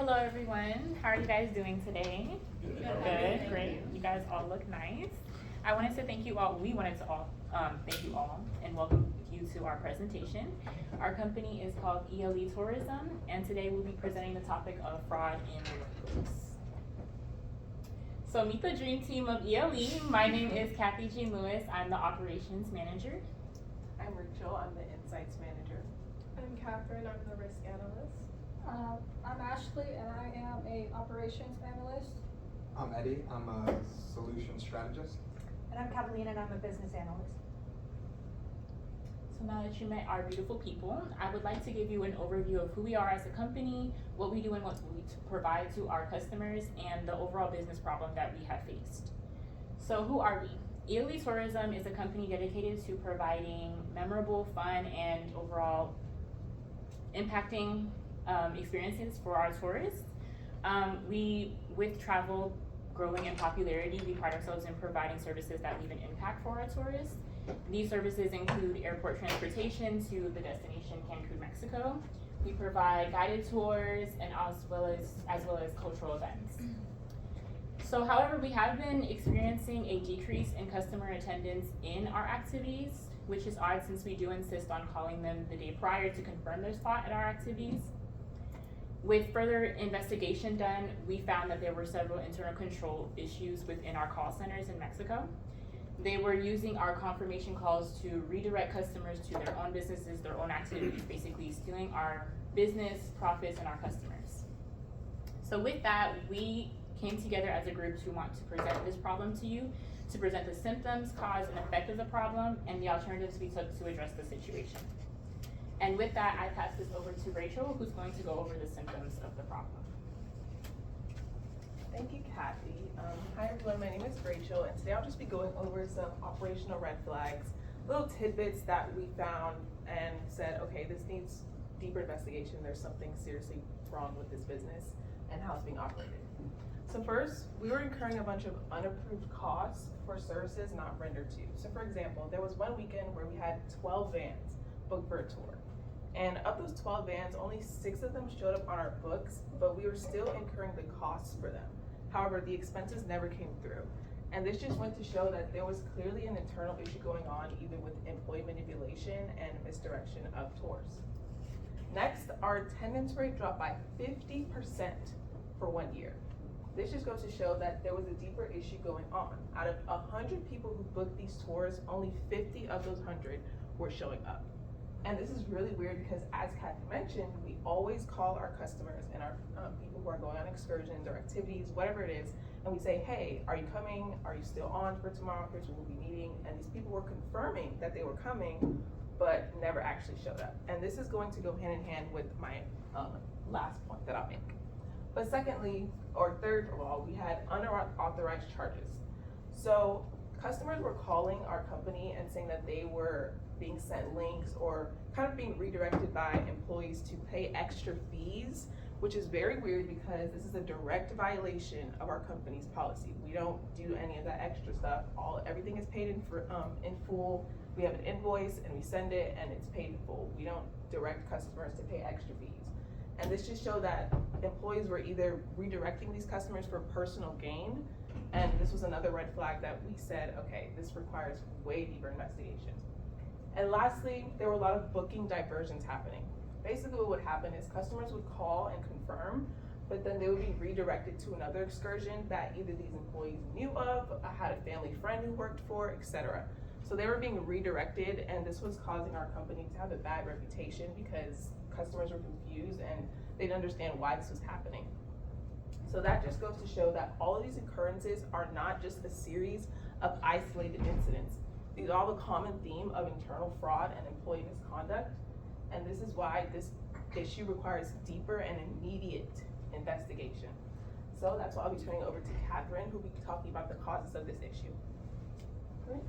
Hello everyone. How are you guys doing today? Good, great. You guys all look nice. I wanted to thank you all. We wanted to thank you all and welcome you to our presentation. Our company is called ELE Tourism, and today we'll be presenting the topic of fraud in the workplace. So meet the dream team of ELE. My name is Kathy Jean Lewis. I'm the operations manager. I'm Rachel. I'm the insights manager. I'm Catherine. I'm the risk analyst. I'm Ashley, and I am a operations analyst. I'm Eddie. I'm a solution strategist. And I'm Catalina, and I'm a business analyst. So now that you met our beautiful people, I would like to give you an overview of who we are as a company, what we do and what we provide to our customers, and the overall business problem that we have faced. So who are we? ELE Tourism is a company dedicated to providing memorable, fun, and overall impacting experiences for our tourists. With travel growing in popularity, we pride ourselves in providing services that leave an impact for our tourists. These services include airport transportation to the destination Cancun, Mexico. We provide guided tours and as well as cultural events. So however, we have been experiencing a decrease in customer attendance in our activities, which is odd since we do insist on calling them the day prior to confirm their spot at our activities. With further investigation done, we found that there were several internal control issues within our call centers in Mexico. They were using our confirmation calls to redirect customers to their own businesses, their own activities, basically stealing our business, profits, and our customers. So with that, we came together as a group to want to present this problem to you, to present the symptoms, cause, and effect of the problem, and the alternatives we took to address the situation. And with that, I pass this over to Rachel, who's going to go over the symptoms of the problem. Thank you, Kathy. Hi everyone, my name is Rachel, and today I'll just be going over some operational red flags, little tidbits that we found and said, okay, this needs deeper investigation. There's something seriously wrong with this business and how it's being operated. So first, we were incurring a bunch of unapproved costs for services not rendered to. So for example, there was one weekend where we had 12 vans booked for a tour. And of those 12 vans, only 6 of them showed up on our books, but we were still incurring the costs for them. However, the expenses never came through. And this just went to show that there was clearly an internal issue going on, either with employee manipulation and misdirection of tours. Next, our attendance rate dropped by 50% for 1 year. This just goes to show that there was a deeper issue going on. Out of 100 people who booked these tours, only 50 of those 100 were showing up. And this is really weird because, as Kathy mentioned, we always call our customers and our people who are going on excursions or activities, whatever it is, and we say, hey, are you coming? Are you still on for tomorrow? Here's where we'll be meeting. And these people were confirming that they were coming, but never actually showed up. And this is going to go hand in hand with my last point that I'll make. But secondly, or third of all, we had unauthorized charges. So customers were calling our company and saying that they were being sent links or kind of being redirected by employees to pay extra fees, which is very weird because this is a direct violation of our company's policy. We don't do any of that extra stuff. Everything is paid in full. We have an invoice and we send it and it's paid in full. We don't direct customers to pay extra fees. And this just showed that employees were either redirecting these customers for personal gain, and this was another red flag that we said, okay, this requires way deeper investigation. And lastly, there were a lot of booking diversions happening. Basically what would happen is customers would call and confirm, but then they would be redirected to another excursion that either these employees knew of, had a family friend who worked for, etc. So they were being redirected, and this was causing our company to have a bad reputation because customers were confused and they didn't understand why this was happening. So that just goes to show that all of these occurrences are not just a series of isolated incidents. These are all the common theme of internal fraud and employee misconduct, and this is why this issue requires deeper and immediate investigation. So that's why I'll be turning over to Catherine, who will be talking about the causes of this issue. Great.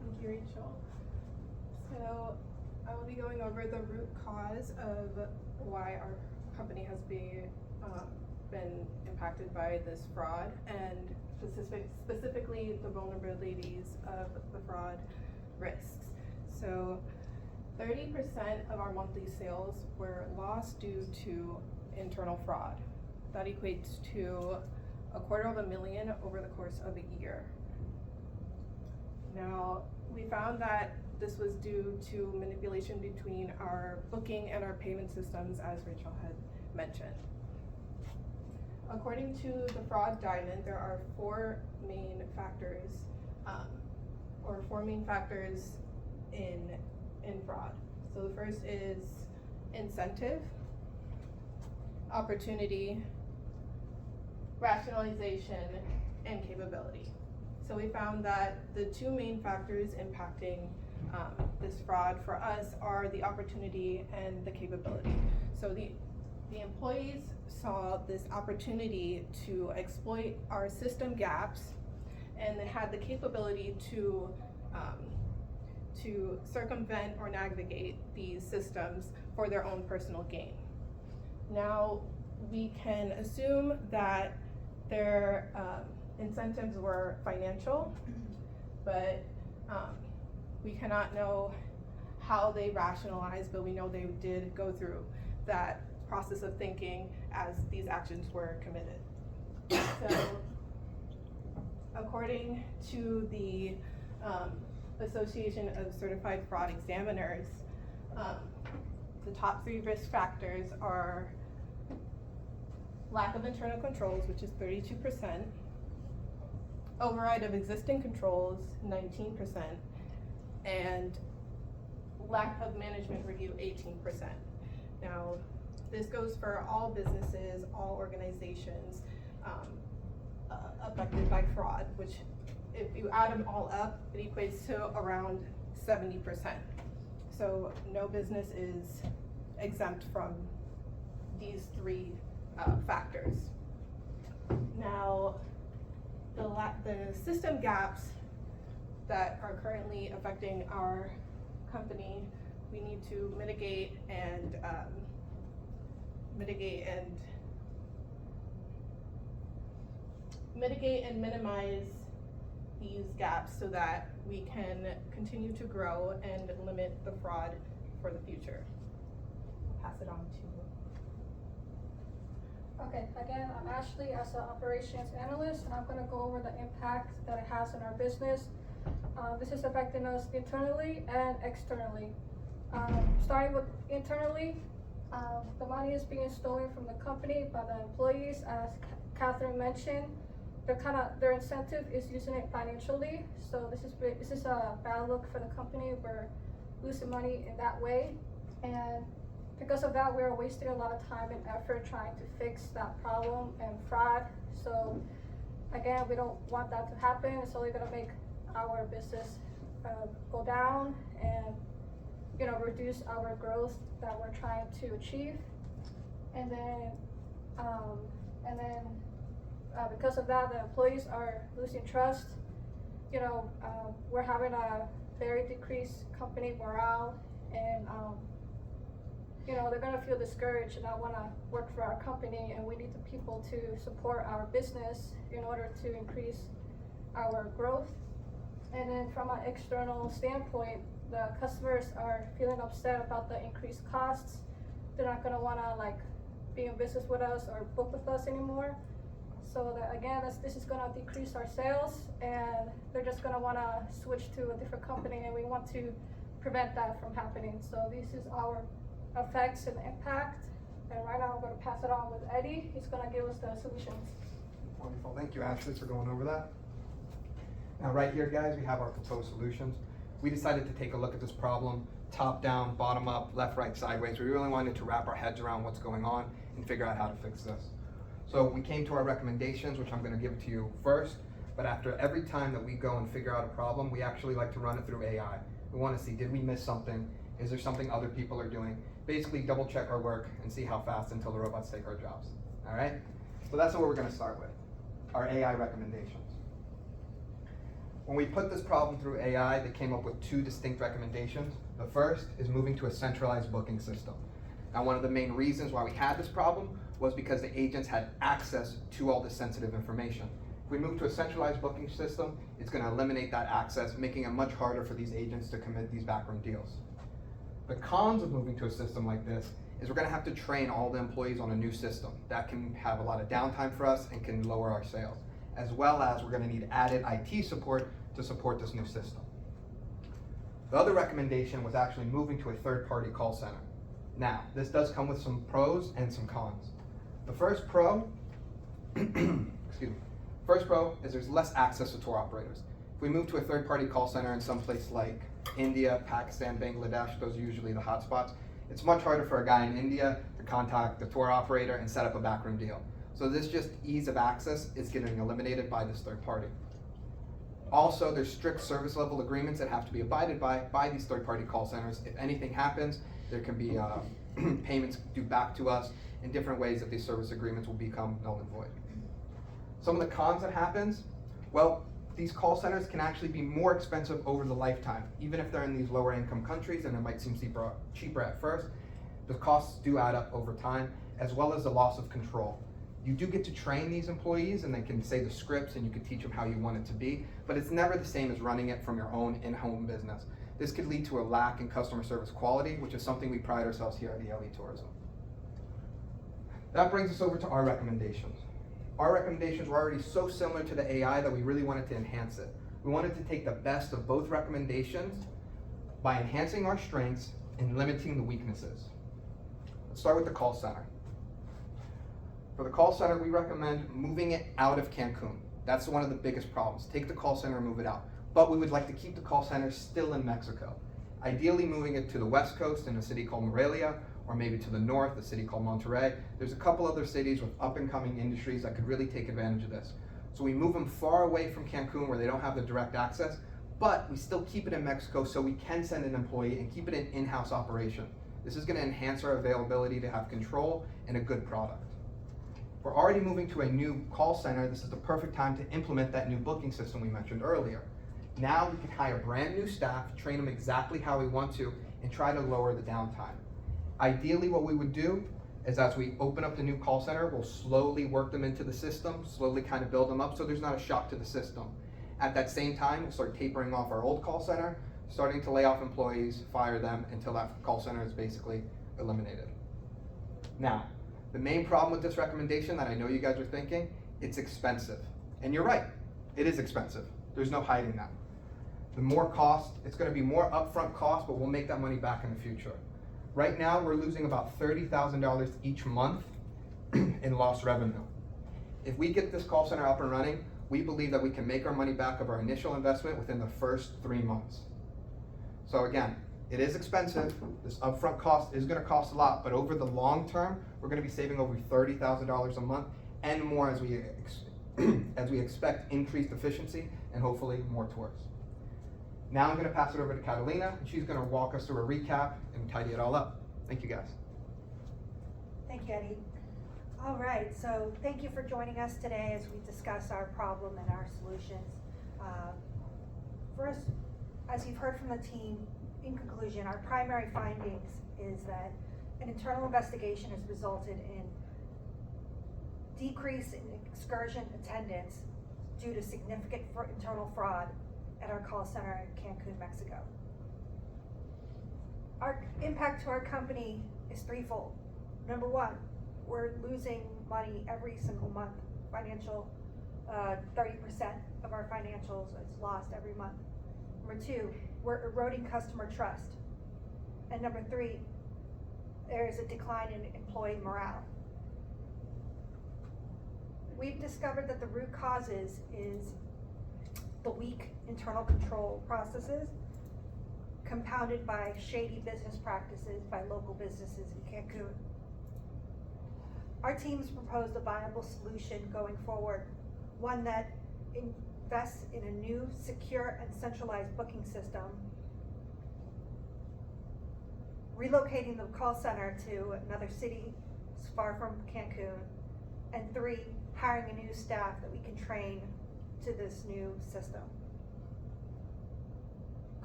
Thank you, Rachel. So I will be going over the root cause of why our company has been impacted by this fraud, and specifically the vulnerabilities of the fraud risks. So 30% of our monthly sales were lost due to internal fraud. That equates to $250,000 over the course of a year. Now, we found that this was due to manipulation between our booking and our payment systems, as Rachel had mentioned. According to the fraud diamond, there are four main factors, in fraud. So the first is incentive, opportunity, rationalization, and capability. So we found that the two main factors impacting this fraud for us are the opportunity and the capability. So the employees saw this opportunity to exploit our system gaps, and they had the capability to circumvent or navigate these systems for their own personal gain. Now, we can assume that their incentives were financial, but we cannot know how they rationalized, but we know they did go through that process of thinking as these actions were committed. So, according to the Association of Certified Fraud Examiners, the top three risk factors are lack of internal controls, which is 32%, override of existing controls, 19%, and lack of management review, 18%. Now, this goes for all businesses, all organizations affected by fraud, which if you add them all up, it equates to around 70%. So no business is exempt from these three factors. Now, the system gaps that are currently affecting our company, we need to mitigate and minimize these gaps so that we can continue to grow and limit the fraud for the future. I'll pass it on to. Okay, again, I'm Ashley as an operations analyst, and I'm gonna go over the impact that it has on our business. This is affecting us internally and externally. Starting with internally, the money is being stolen from the company by the employees, as Catherine mentioned. Their incentive is using it financially, so this is a bad look for the company. We're losing money in that way, and because of that, we're wasting a lot of time and effort trying to fix that problem and fraud. So again, we don't want that to happen. It's only gonna make our business go down and reduce our growth that we're trying to achieve. And then because of that, the employees are losing trust. We're having a very decreased company morale, and they're gonna feel discouraged and not wanna work for our company, and we need the people to support our business in order to increase our growth. And then from an external standpoint, the customers are feeling upset about the increased costs. They're not gonna wanna be in business with us or book with us anymore. So that, again, this is gonna decrease our sales, and they're just gonna wanna switch to a different company, and we want to prevent that from happening. So this is our effects and impact. And right now I'm gonna pass it on with Eddie. He's gonna give us the solutions. Wonderful, thank you, Ashley, for going over that. Now right here, guys, we have our proposed solutions. We decided to take a look at this problem, top down, bottom up, left, right, sideways. We really wanted to wrap our heads around what's going on and figure out how to fix this. So we came to our recommendations, which I'm gonna give to you first, but after every time that we go and figure out a problem, we actually like to run it through AI. We wanna see, did we miss something? Is there something other people are doing? Basically double check our work and see how fast until the robots take our jobs, all right? So that's what we're gonna start with, our AI recommendations. When we put this problem through AI, they came up with two distinct recommendations. The first is moving to a centralized booking system. Now, one of the main reasons why we had this problem was because the agents had access to all this sensitive information. If we move to a centralized booking system, it's gonna eliminate that access, making it much harder for these agents to commit these backroom deals. The cons of moving to a system like this is we're gonna have to train all the employees on a new system. That can have a lot of downtime for us and can lower our sales, as well as we're gonna need added IT support to support this new system. The other recommendation was actually moving to a third-party call center. Now, this does come with some pros and some cons. The first pro, excuse me, first pro is there's less access to tour operators. If we move to a third-party call center in some place like India, Pakistan, Bangladesh, those are usually the hotspots, it's much harder for a guy in India to contact the tour operator and set up a backroom deal. So this just ease of access is getting eliminated by this third party. Also, there's strict service level agreements that have to be abided by these third-party call centers. If anything happens, there can be payments due back to us in different ways that these service agreements will become null and void. Some of the cons that happens, well, these call centers can actually be more expensive over the lifetime. Even if they're in these lower income countries and it might seem cheaper at first, the costs do add up over time, as well as the loss of control. You do get to train these employees and they can say the scripts and you can teach them how you want it to be, but it's never the same as running it from your own in-home business. This could lead to a lack in customer service quality, which is something we pride ourselves here at ELE Tourism. That brings us over to our recommendations. Our recommendations were already so similar to the AI that we really wanted to enhance it. We wanted to take the best of both recommendations by enhancing our strengths and limiting the weaknesses. Let's start with the call center. For the call center, we recommend moving it out of Cancun. That's one of the biggest problems. Take the call center and move it out. But we would like to keep the call center still in Mexico. Ideally moving it to the West Coast in a city called Morelia, or maybe to the north, a city called Monterrey. There's a couple other cities with up and coming industries that could really take advantage of this. So we move them far away from Cancun where they don't have the direct access, but we still keep it in Mexico so we can send an employee and keep it an in-house operation. This is gonna enhance our availability to have control and a good product. We're already moving to a new call center. This is the perfect time to implement that new booking system we mentioned earlier. Now we can hire brand new staff, train them exactly how we want to, and try to lower the downtime. Ideally, what we would do is as we open up the new call center, we'll slowly work them into the system, slowly kind of build them up so there's not a shock to the system. At that same time, we'll start tapering off our old call center, starting to lay off employees, fire them until that call center is basically eliminated. Now, the main problem with this recommendation that I know you guys are thinking, it's expensive. And you're right, it is expensive. There's no hiding that. The more cost, it's gonna be more upfront cost, but we'll make that money back in the future. Right now, we're losing about $30,000 each month in lost revenue. If we get this call center up and running, we believe that we can make our money back of our initial investment within the first 3 months. So again, it is expensive. This upfront cost is gonna cost a lot, but over the long term, we're gonna be saving over $30,000 a month and more as we expect increased efficiency and hopefully more tours. Now I'm gonna pass it over to Catalina, and she's gonna walk us through a recap and tidy it all up. Thank you, guys. Thank you, Eddie. All right, so thank you for joining us today as we discuss our problem and our solutions. First, as you've heard from the team, in conclusion, our primary findings is that an internal investigation has resulted in decrease in excursion attendance due to significant internal fraud at our call center in Cancun, Mexico. Our impact to our company is threefold. Number one, we're losing money every single month. 30% of our financials is lost every month. Number two, we're eroding customer trust. And number three, there is a decline in employee morale. We've discovered that the root causes is the weak internal control processes compounded by shady business practices by local businesses in Cancun. Our team's proposed a viable solution going forward, one that invests in a new, secure, and centralized booking system, relocating the call center to another city far from Cancun, and three, hiring a new staff that we can train to this new system.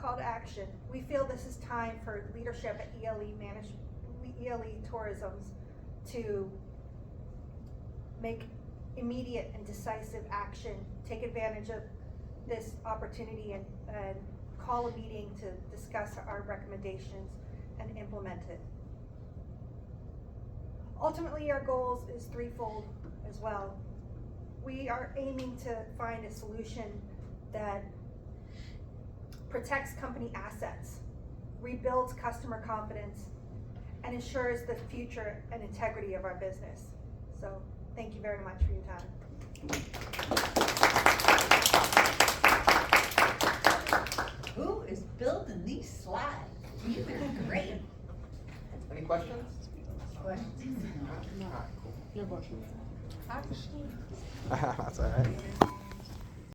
Call to action. We feel this is time for leadership at ELE Tourism's to make immediate and decisive action, take advantage of this opportunity and call a meeting to discuss our recommendations and implement it. Ultimately, our goals is threefold as well. We are aiming to find a solution that protects company assets, rebuilds customer confidence, and ensures the future and integrity of our business. So, thank you very much for your time. Who is building these slides? You are great. Any questions? Questions? All right, cool. Your questions. That's all right.